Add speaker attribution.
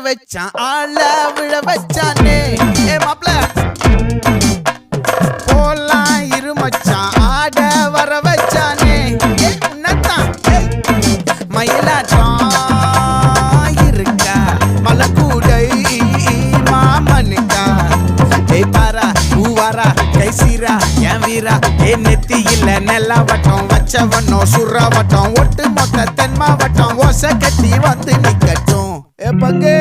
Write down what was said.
Speaker 1: வச்சான் ஆள விழ வச்சானே ஏ மாப்ள போலாம் இருமச்சான் ஆட வர வச்சானே உன்னத்தான் மயிலாட்டம் இருக்கா மலக்கூடை மாமனுக்கா ஏய் பாரா பூவாரா கைசீரா என் வீரா ஏ நெத்தி இல்ல நெல்லா வட்டம் வச்சவனோ சுறா வட்டம் ஒட்டு மொத்த தென் மாவட்டம் ஓசை கட்டி வந்து நிக்கட்டும் ஏ பங்கே